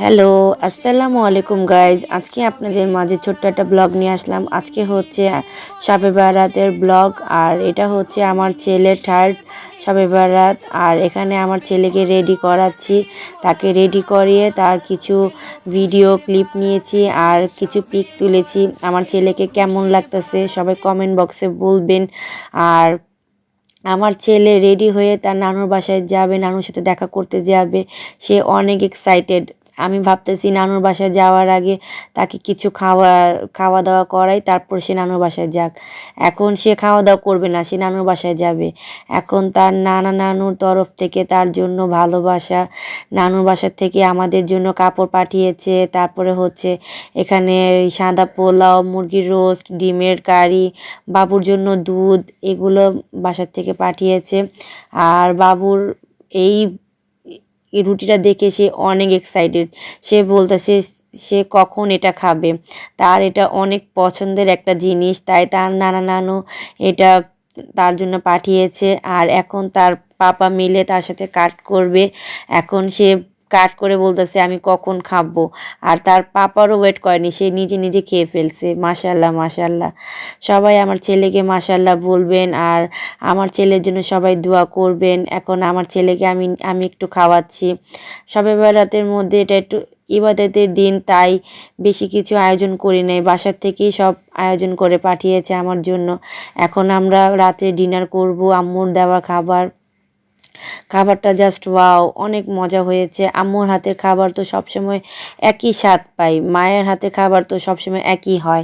Hello, আসসালামু আলাইকুম guys. আজকে আপনাদের মাঝে ছোট্ট একটা ব্লগ নিয়ে আসলাম। আজকে হচ্ছে শবে বারাতের ব্লগ, আর এটা হচ্ছে আমার ছেলের থার্ড শবে বারাত। আর এখানে আমার ছেলেকে রেডি করাচ্ছি, তাকে রেডি করিয়ে তার কিছু ভিডিও ক্লিপ নিয়েছি আর কিছু পিক তুলেছি। আমার ছেলেকে কেমন লাগতেছে সবাই কমেন্ট বক্সে বলবেন। আর আমার ছেলে রেডি হয়ে তার নানুর বাসায় যাবে, নানুর সাথে দেখা করতে যাবে। সে অনেক এক্সাইটেড। আমি ভাবতেছি নানুর বাসায় যাওয়ার আগে তাকে কিছু খাওয়া দাওয়া করাই, তারপর সে নানুর বাসায় যাক। এখন সে খাওয়া দাওয়া করবে না, সে নানুর বাসায় যাবে। এখন তার নানুর তরফ থেকে তার জন্য ভালোবাসা, নানুর বাসার থেকে আমাদের জন্য কাপড় পাঠিয়েছে। তারপরে হচ্ছে এখানে সাদা পোলাও, মুরগির রোস্ট, ডিমের কারি, বাবুর জন্য দুধ, এগুলো বাসার থেকে পাঠিয়েছে। আর বাবুর এই রুটিটা দেখে সে অনেক এক্সাইটেড। সে বলতেছে সে কখন এটা খাবে, তার এটা অনেক পছন্দের একটা জিনিস, তাই তার নানু এটা তার জন্য পাঠিয়েছে। আর এখন তার পাপা মিলে তার সাথে কাট করবে। এখন সে কাট করে বলতেছে আমি কখন খাবো। আর তার পাপারও ওয়েট করেনি, সে নিজে নিজে খেয়ে ফেলছে। মাশাল্লাহ মাশাল্লাহ, সবাই আমার ছেলেকে মাশাল্লাহ বলবেন। আর আমার ছেলের জন্য সবাই দোয়া করবেন। এখন আমার ছেলেকে আমি একটু খাওয়াচ্ছি। শবে বরাতের মধ্যে এটা একটু ইবাদতের দিন, তাই বেশি কিছু আয়োজন করি নাই, বাসার থেকেই সব আয়োজন করে পাঠিয়েছে আমার জন্য। এখন আমরা রাতে ডিনার করব। আম্মুর দেওয়া খাবারটা জাস্ট ওয়াও, অনেক মজা হয়েছে। আম্মুর হাতের খাবার তো সবসময় একই স্বাদ পাই, মায়ের হাতের খাবার তো সবসময় একই হয়।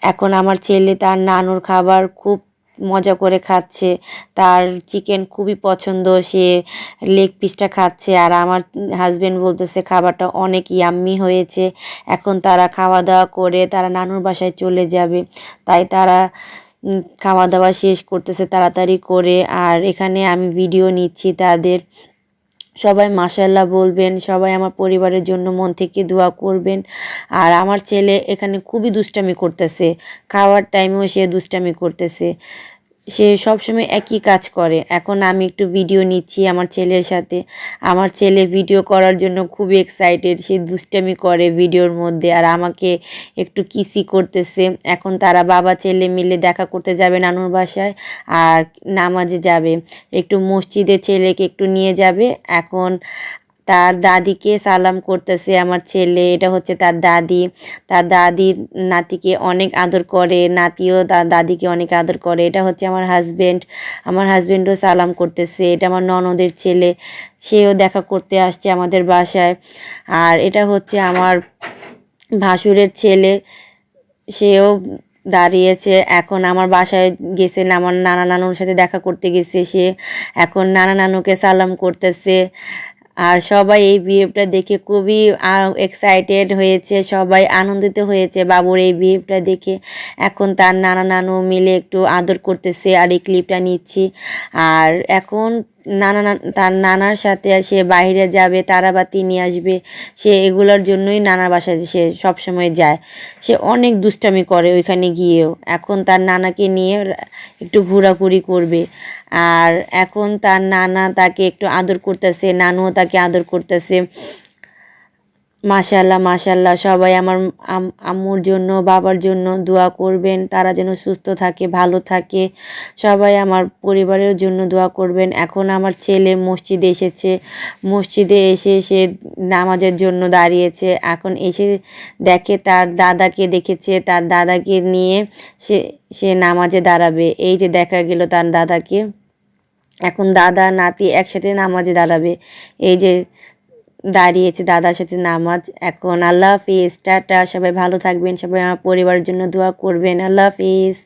এখন আমার ছেলে তার নানুর খাবার খুব মজা করে খাচ্ছে। তার চিকেন খুবই পছন্দ, সে লেগ পিসটা খাচ্ছে। আর আমার হাজবেন্ড বলতেছে খাবারটা অনেক ইয়াম্মি হয়েছে। এখন তারা খাওয়া দাওয়া করে তারা নানুর বাসায় চলে যাবে, তাই তারা খাওয়া দাওয়া শেষ করতেছে তাড়াতাড়ি করে। আর এখানে আমি ভিডিও নিচ্ছি তাদের। সবাই মাশাল্লাহ বলবেন, সবাই আমার পরিবারের জন্য মন থেকে দোয়া করবেন। আর আমার ছেলে এখানে খুবই দুষ্টামি করতেছে, খাওয়ার টাইমেও সে দুষ্টামি করতেছে। সে সবসময় একই কাজ করে। এখন আমি একটু ভিডিও নিচ্ছি আমার ছেলের সাথে। আমার ছেলে ভিডিও করার জন্য খুবই এক্সাইটেড, সে দুষ্টামি করে ভিডিওর মধ্যে আর আমাকে একটু কিসি করতেছে। এখন তারা বাবা ছেলে মিলে দেখা করতে যাবে নানুর বাসায়, আর নামাজে যাবে। একটু মসজিদে ছেলেকে একটু নিয়ে যাবে। এখন তার দাদিকে সালাম করতেছে আমার ছেলে, এটা হচ্ছে তার দাদি। তার দাদি নাতিকে অনেক আদর করে, নাতিও তার দাদিকে অনেক আদর করে। এটা হচ্ছে আমার হাজবেন্ড, আমার হাজবেন্ডও সালাম করতেছে। এটা আমার ননদের ছেলে, সেও দেখা করতে আসছে আমাদের বাসায়। আর এটা হচ্ছে আমার ভাসুরের ছেলে, সেও দাঁড়িয়েছে। এখন আমার বাসায় গেছে, আমার নানা নানুর সাথে দেখা করতে গেছে সে। এখন নানা নানুকে সালাম করতেছে। আর সবাই এই বিহেভটা দেখে খুবই এক্সাইটেড হয়েছে, সবাই আনন্দিত হয়েছে বাবুর এই বিহেভটা দেখে। এখন তার নানা নানু মিলে একটু আদর করতেছে, আর এই ক্লিপটা নিচ্ছি। আর এখন তার নানার সাথে সে বাইরে যাবে, তারাবাতি নিয়ে আসবে। সে এগুলোর জন্যই নানার বাসায় সে সবসময় যায়। সে অনেক দুষ্টামি করে ওইখানে গিয়েও। এখন তার নানাকে নিয়ে একটু ঘোরাঘুরি করবে। আর এখন তার নানা তাকে একটু আদর করতেছে, নানুও তাকে আদর করতেছে। মাশাল্লাহ মাশাল্লাহ, সবাই আমার আম্মুর জন্য বাবার জন্য দোয়া করবেন, তারা যেন সুস্থ থাকে, ভালো থাকে। সবাই আমার পরিবারের জন্য দোয়া করবেন। এখন আমার ছেলে মসজিদে এসেছে, মসজিদে এসে সে নামাজের জন্য দাঁড়িয়েছে। এখন এসে দেখে তার দাদাকে দেখেছে, তার দাদাকে নিয়ে সে সে নামাজে দাঁড়াবে। এই যে দেখা গেল তার দাদাকে। এখন দাদা নাতি একসাথে নামাজে দাঁড়াবে। এই যে দাঁড়িয়েছে দাদার সাথে নামাজ। এখন আল্লাহ হাফিজ, টাটা, সবাই ভালো থাকবেন, সবাই আমার পরিবারের জন্য দোয়া করবেন। আল্লাহ হাফিজ।